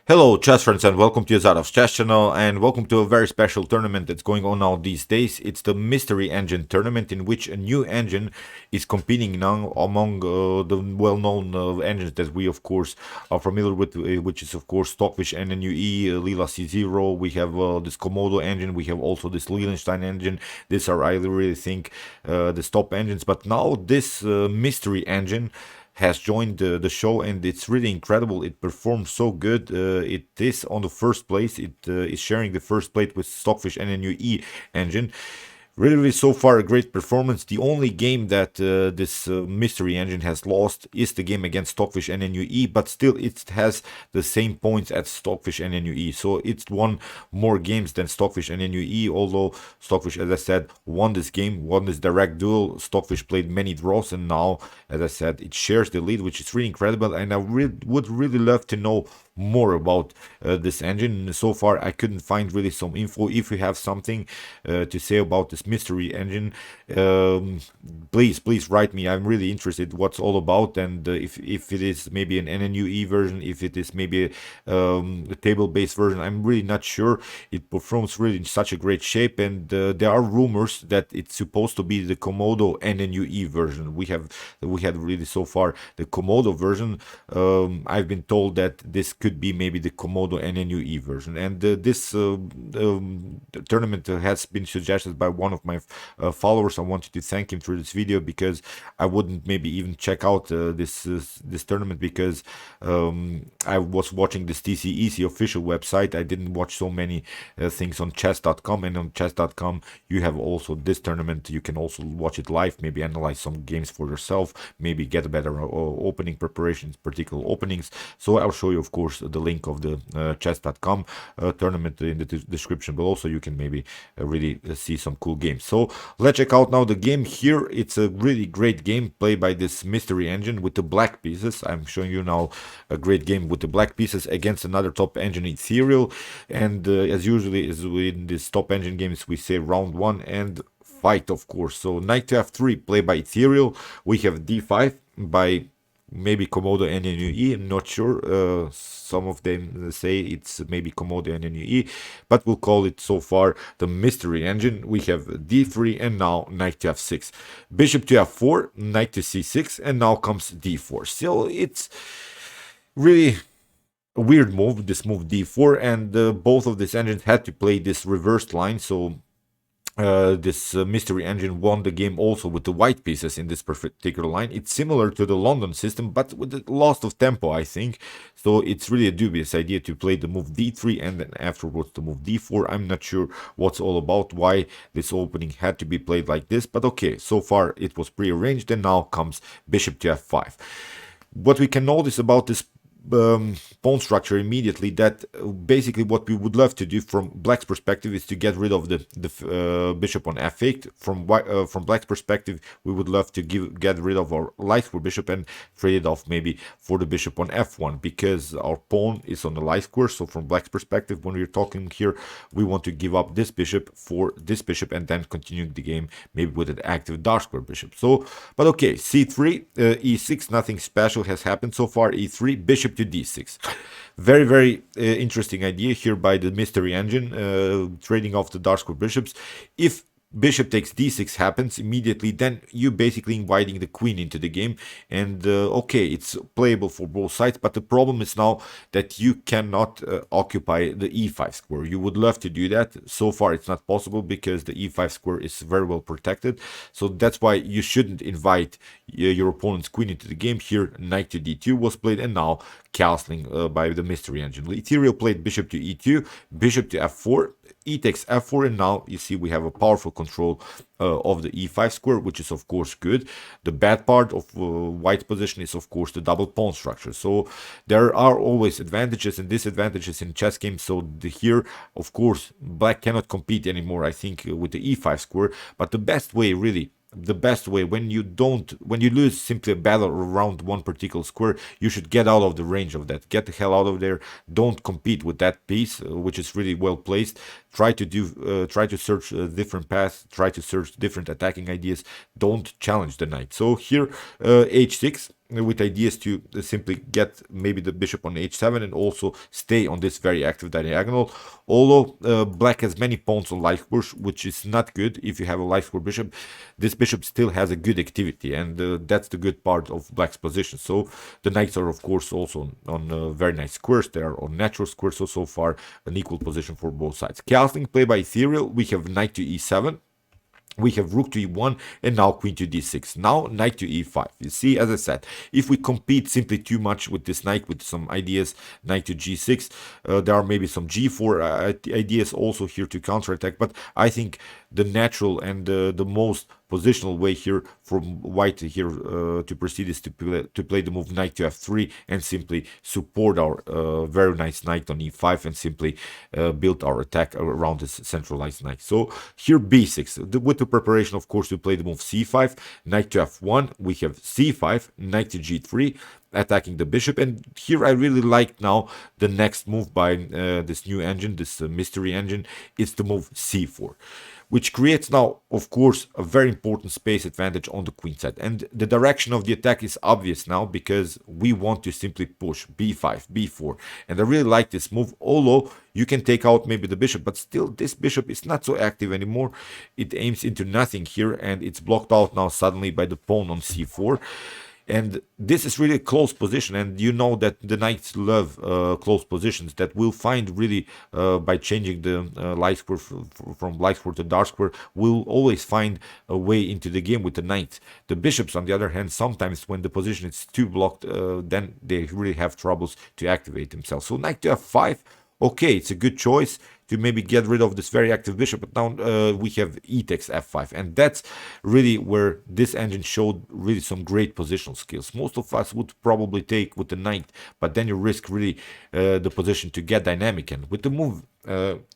Hello chess friends and welcome to Zarov's chess channel and welcome to a very special tournament that's going on now these days. It's the Mystery Engine tournament in which a new engine is competing now among the well-known engines that we of course are familiar with, which is of course Stockfish NNUE, Lila C0, we have this Komodo engine, we have also this Lilienstein engine. These are, I really think, the top engines, but now this Mystery Engine has joined the show, and it's really incredible. It performs so good. It is on the first place. It is sharing the first place with Stockfish NNUE engine. Really, so far, a great performance. The only game that this Mystery Engine has lost is the game against Stockfish NNUE, but still it has the same points as Stockfish NNUE. So it's won more games than Stockfish NNUE, although Stockfish, as I said, won this game, won this direct duel. Stockfish played many draws, and now, as I said, it shares the lead, which is really incredible, and I would really love to know more about this engine. So far I couldn't find really some info. If you have something to say about this Mystery Engine, please write me. I'm really interested what's all about, and if it is maybe an NNUE version, if it is maybe a table-based version, I'm really not sure. It performs really in such a great shape, and there are rumors that it's supposed to be the Komodo NNUE version. We had really so far the Komodo version. I've been told that this could be maybe the Komodo NNUE version, and this tournament has been suggested by one of my followers. I wanted to thank him for this video, because I wouldn't maybe even check out this tournament, because I was watching this TCEC official website. I didn't watch so many things on chess.com, and on chess.com you have also this tournament. You can also watch it live, maybe analyze some games for yourself, maybe get a better opening preparations, particular openings. So I'll show you, of course, the link of the chess.com tournament in the description below, so you can maybe really see some cool games. So let's check out now the game here. It's a really great game played by this Mystery Engine with the black pieces. I'm showing you now a great game with the black pieces against another top engine, Ethereal, and as usually is in these top engine games, we say round one and fight, of course. So knight to f3 played by Ethereal. We have d5 by maybe Komodo NNUE, I'm not sure. Some of them say it's maybe Komodo NNUE, but we'll call it so far the Mystery Engine. We have d3 and now knight to f6, bishop to f4, knight to c6, and now comes d4. So it's really a weird move, this move d4, and both of these engines had to play this reversed line. So this Mystery Engine won the game also with the white pieces in this particular line. It's similar to the London system, but with the loss of tempo, I think. So it's really a dubious idea to play the move d3 and then afterwards the move d4. I'm not sure what's all about, why this opening had to be played like this, but okay, so far it was prearranged, and now comes bishop to f5. What we can notice about this pawn structure immediately, that basically what we would love to do from black's perspective is to get rid of the bishop on f8. From black's perspective, we would love to get rid of our light square bishop and trade it off maybe for the bishop on f1, because our pawn is on the light square. So from black's perspective, when we're talking here, we want to give up this bishop for this bishop and then continue the game maybe with an active dark square bishop. So, but okay, c3, e6, nothing special has happened so far. e3, bishop to d6. Very interesting idea here by the Mystery Engine, trading off the dark square bishops. If bishop takes d6 happens immediately, then you basically inviting the queen into the game, and okay, it's playable for both sides, but the problem is now that you cannot occupy the e5 square. You would love to do that. So far it's not possible, because the e5 square is very well protected. So that's why you shouldn't invite your opponent's queen into the game. Here knight to d2 was played, and now castling by the Mystery Engine. Ethereal played bishop to e2, bishop to f4, e takes f4, and now you see we have a powerful control of the e5 square, which is of course good. The bad part of white's position is of course the double pawn structure. So there are always advantages and disadvantages in chess games. So here, of course, black cannot compete anymore, I think, with the e5 square. But the best way, really, the best way, when you lose simply a battle around one particular square, you should get out of the range of that. Get the hell out of there. Don't compete with that piece, which is really well placed. Try to search different paths. Try to search different attacking ideas. Don't challenge the knight. So here h6. with ideas to simply get maybe the bishop on h7 and also stay on this very active diagonal. Although black has many pawns on light square, which is not good. If you have a light square bishop, this bishop still has a good activity, and that's the good part of black's position. So the knights are of course also on very nice squares. They are on natural squares, so far an equal position for both sides. Castling play by Ethereal, we have knight to e7. We have rook to e1 and now queen to d6. Now knight to e5. You see, as I said, if we compete simply too much with this knight, with some ideas, knight to g6, there are maybe some g4 ideas also here to counterattack. But I think the natural and the most positional way here from white here to proceed is to play the move knight to f3 and simply support our very nice knight on e5 and simply build our attack around this centralized knight. So here b6 with the preparation, of course, to play the move c5, knight to f1. We have c5, knight to g3, attacking the bishop. And here I really like now the next move by this new engine, this mystery engine. It's the move c4, which creates now, of course, a very important space advantage on the queen side. And the direction of the attack is obvious now because we want to simply push b5, b4. And I really like this move, although you can take out maybe the bishop, but still this bishop is not so active anymore. It aims into nothing here, and it's blocked out now suddenly by the pawn on c4. And this is really a close position, and you know that the knights love close positions that will find really by changing the light square from light square to dark square, will always find a way into the game with the knight. The bishops, on the other hand, sometimes when the position is too blocked, then they really have troubles to activate themselves. So knight to f5, okay, it's a good choice to maybe get rid of this very active bishop, but now we have e takes f5, and that's really where this engine showed really some great positional skills. Most of us would probably take with the knight, but then you risk really the position to get dynamic, and with the move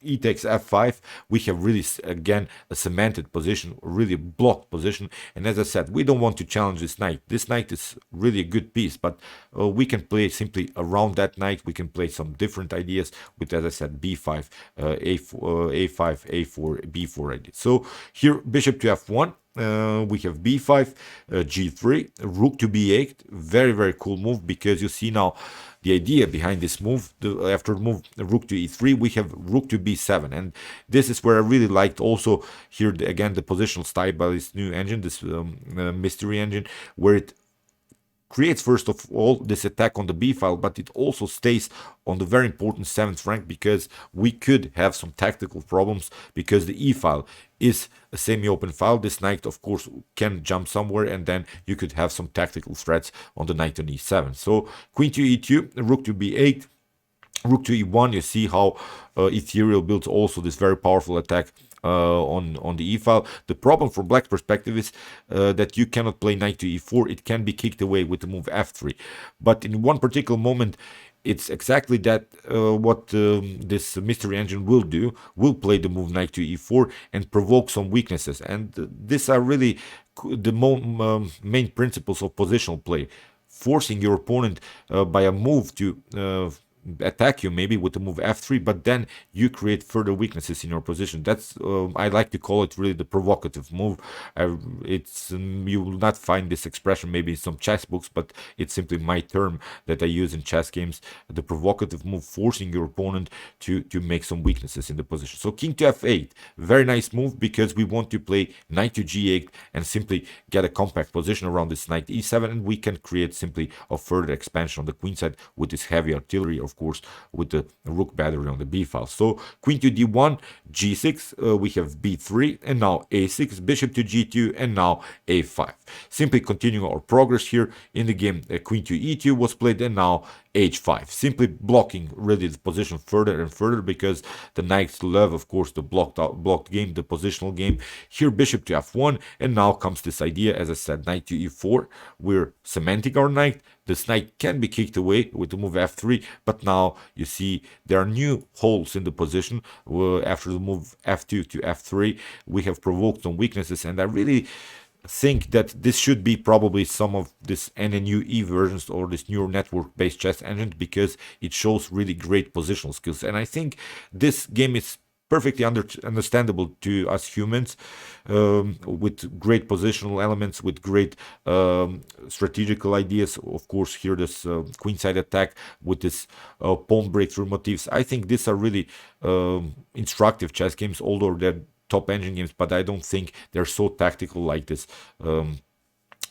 e takes f5, we have really again a cemented position, really a blocked position. And as I said, we don't want to challenge this knight. This knight is really a good piece, but we can play simply around that knight. We can play some different ideas with, as I said, b5, a4, a4, b4 ideas. So here bishop to f1. We have b5, g3, rook to b8. Very, very cool move, because you see now the idea behind this move. After the move rook to e3, we have rook to b7, and this is where I really liked also here again the positional style by this new engine, this mystery engine, where it creates first of all this attack on the b file, but it also stays on the very important 7th rank, because we could have some tactical problems, because the e file is a semi-open file. This knight of course can jump somewhere, and then you could have some tactical threats on the knight on e7. So queen to e2, rook to b8, rook to e1. You see how Ethereal builds also this very powerful attack on the e file. The problem from black's perspective is that you cannot play knight to e4. It can be kicked away with the move f3, but in one particular moment it's exactly that what this mystery engine will do, will play the move knight to e4 and provoke some weaknesses. And these are really the main principles of positional play, forcing your opponent by a move to attack you maybe with the move f3, but then you create further weaknesses in your position. That's I like to call it really the provocative move. It's you will not find this expression maybe in some chess books, but it's simply my term that I use in chess games. The provocative move, forcing your opponent to make some weaknesses in the position. So king to f8, very nice move, because we want to play knight to g8 and simply get a compact position around this knight e7, and we can create simply a further expansion on the queen side with this heavy artillery, of course, with the rook battery on the b file. So queen to d1, g6, we have b3, and now a6, bishop to g2, and now a5. Simply continuing our progress here in the game. Queen to e2 was played, and now h5, simply blocking really the position further and further, because the knights love, of course, the blocked game, the positional game. Here bishop to f1, and now comes this idea, as I said, knight to e4. We're cementing our knight. This knight can be kicked away with the move f3, but now you see there are new holes in the position. After the move f2 to f3, we have provoked some weaknesses, and I really think that this should be probably some of this NNUE versions or this neural network based chess engine, because it shows really great positional skills. And I think this game is perfectly understandable to us humans, with great positional elements, with great strategical ideas. Of course, here this queenside attack with this pawn breakthrough motifs. I think these are really instructive chess games, although they're top engine games, but I don't think they're so tactical like this.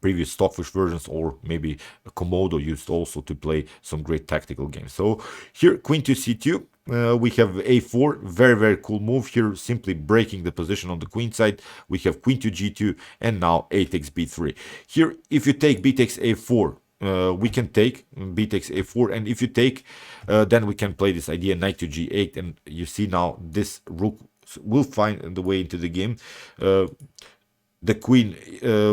Previous Stockfish versions, or maybe Komodo used also to play some great tactical games. So here, queen to c2, we have a4, very cool move here, simply breaking the position on the queen side. We have queen to g2, and now a takes b3. Here, if you take b takes a4, we can take b takes a4, and if you take, then we can play this idea knight to g8, and you see now this rook will find the way into the game. The queen,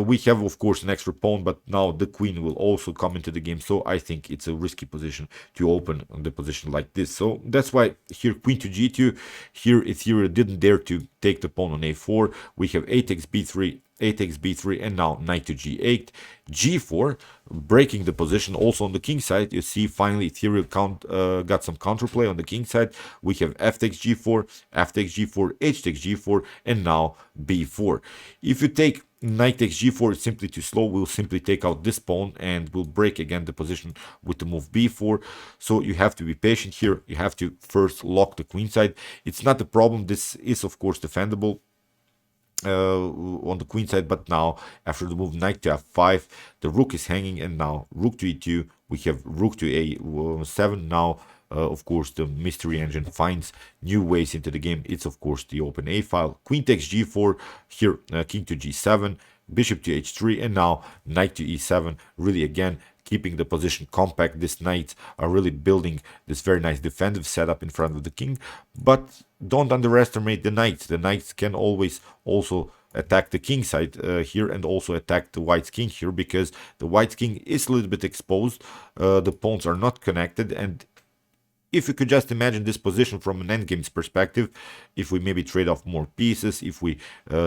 we have of course an extra pawn, but now the queen will also come into the game, so I think it's a risky position to open on the position like this. So that's why here queen to g2. Here Ethereal didn't dare to take the pawn on a4. We have a takes b3, a takes b3, and now knight to g8, g4, breaking the position also on the king side. You see finally Ethereal got some counterplay on the king side. We have f takes g4, f takes g4, h takes g4, and now b4. If you take knight takes g4, it's simply too slow. We'll simply take out this pawn and we'll break again the position with the move b4. So you have to be patient here. You have to first lock the queen side. It's not a problem. This is of course defendable on the queen side, but now after the move knight to f5, the rook is hanging, and now rook to e2, we have rook to a7. Now of course the mystery engine finds new ways into the game. It's of course the open a file. Queen takes g4, here king to g7, bishop to h3, and now knight to e7, really again keeping the position compact. These knights are really building this very nice defensive setup in front of the king, but don't underestimate the knights. The knights can always also attack the king side here, and also attack the white's king here, because the white's king is a little bit exposed. The pawns are not connected, and if you could just imagine this position from an endgame's perspective, if we maybe trade off more pieces, if we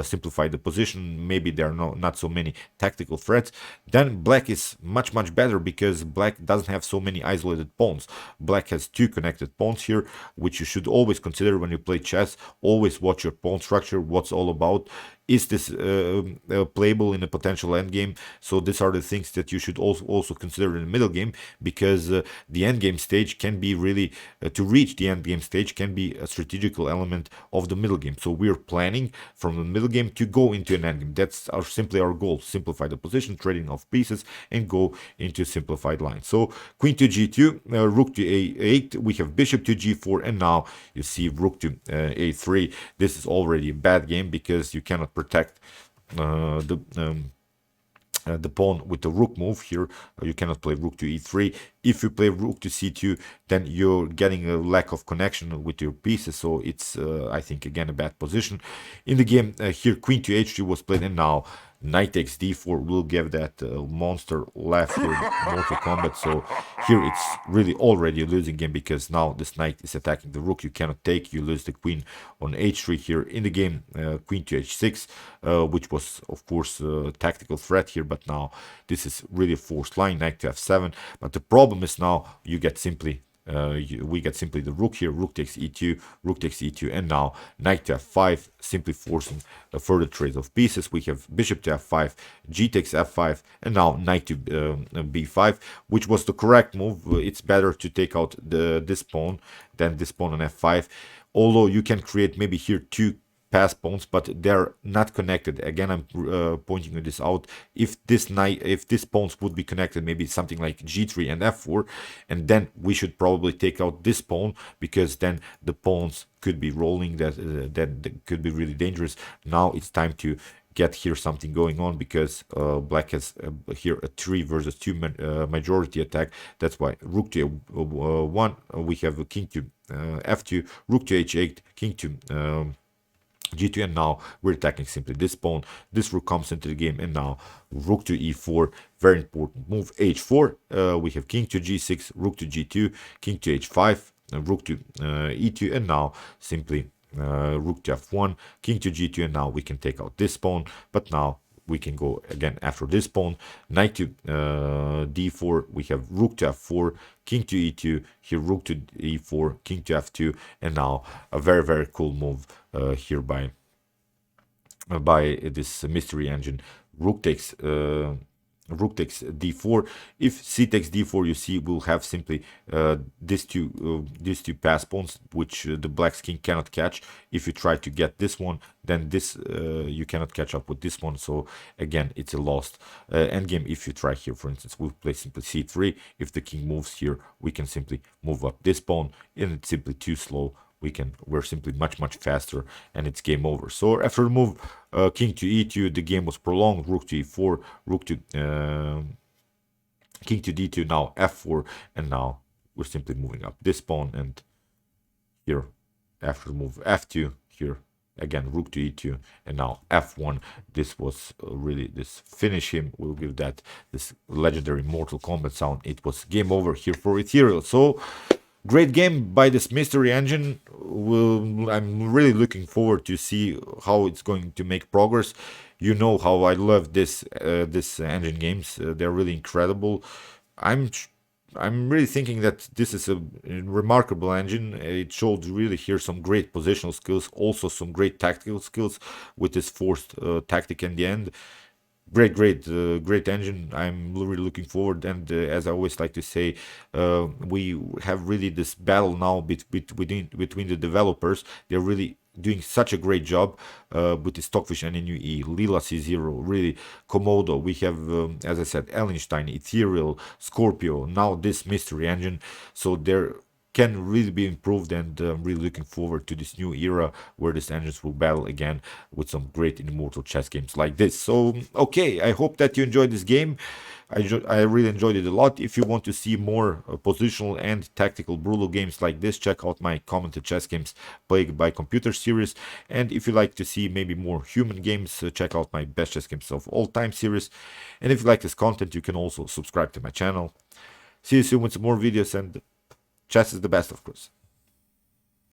simplify the position, maybe there are not so many tactical threats, then black is much better, because black doesn't have so many isolated pawns. Black has two connected pawns here, which you should always consider when you play chess. Always watch your pawn structure, what's all about. Is this playable in a potential endgame? So these are the things that you should also consider in the middle game, because the endgame stage can be really, to reach the endgame stage can be a strategical element of the middle game. So we're planning from the middle game to go into an endgame. That's simply our goal: simplify the position, trading off pieces, and go into simplified lines. So queen to g2, rook to a8, we have bishop to g4, and now you see rook to a3. This is already a bad game, because you cannot protect the pawn with the rook move here. You cannot play rook to e3. If you play rook to c2, then you're getting a lack of connection with your pieces, so it's I think again a bad position in the game. Here queen to h3 was played, and now knight takes d4 will give that monster laugh here in Mortal Kombat. So here it's really already a losing game, because now this knight is attacking the rook. You cannot take, you lose the queen on h3 here in the game. Queen to h6, which was of course a tactical threat here, but now this is really a forced line. Knight to f7, but the problem is now you get simply we get simply the rook here. Rook takes e2, rook takes e2, and now knight to f5, simply forcing a further trade of pieces. We have bishop to f5, g takes f5, and now knight to b5, which was the correct move. It's better to take out this pawn than this pawn on f5, although you can create maybe here two pass pawns, but they're not connected. Again, I'm pointing this out. If this pawns would be connected, maybe something like g3 and f4, and then we should probably take out this pawn, because then the pawns could be rolling. That could be really dangerous. Now it's time to get here something going on, because black has here a 3 versus 2 majority attack. That's why rook to 1, we have a king to f2, rook to h8, king to g2, and now we're attacking simply this pawn. This rook comes into the game, and now rook to e4, very important move. h4, we have king to g6, rook to g2, king to h5, rook to e2, and now simply rook to f1, king to g2, and now we can take out this pawn. But now we can go again after this pawn. Knight to d4, we have rook to f4, king to e2, here rook to e4, king to f2, and now a very cool move here by this mystery engine. Rook takes d4. If c takes d4, you see we'll have simply these two pass pawns, which the black's king cannot catch. If you try to get this one, then this you cannot catch up with this one. So again, it's a lost endgame. If you try here, for instance, we'll play simply c3. If the king moves here, we can simply move up this pawn, and it's simply too slow. We're simply much faster, and it's game over. So after the move king to e2, the game was prolonged. Rook to e4, rook to king to d2, now f4, and now we're simply moving up this pawn, and here after the move f2, here again rook to e2, and now f1. This was really this finish him. We'll give that this legendary Mortal Kombat sound. It was game over here for Ethereal. So great game by this mystery engine. I'm really looking forward to see how it's going to make progress. You know how I love this engine games. They're really incredible. I'm really thinking that this is a remarkable engine. It showed really here some great positional skills, also some great tactical skills with this forced tactic in the end. Great engine. I'm really looking forward, and as I always like to say, we have really this battle now between the developers. They're really doing such a great job with the Stockfish NNUE, Lila C0, really Komodo. We have, as I said, Ellenstein, Ethereal, Scorpio, now this mystery engine. So they're can really be improved, and I'm really looking forward to this new era where these engines will battle again with some great immortal chess games like this. So okay, I hope that you enjoyed this game. I really enjoyed it a lot. If you want to see more positional and tactical brutal games like this, check out my commented chess games played by computer series. And if you like to see maybe more human games, check out my best chess games of all time series. And if you like this content, you can also subscribe to my channel. See you soon with some more videos, and chess is the best, of course.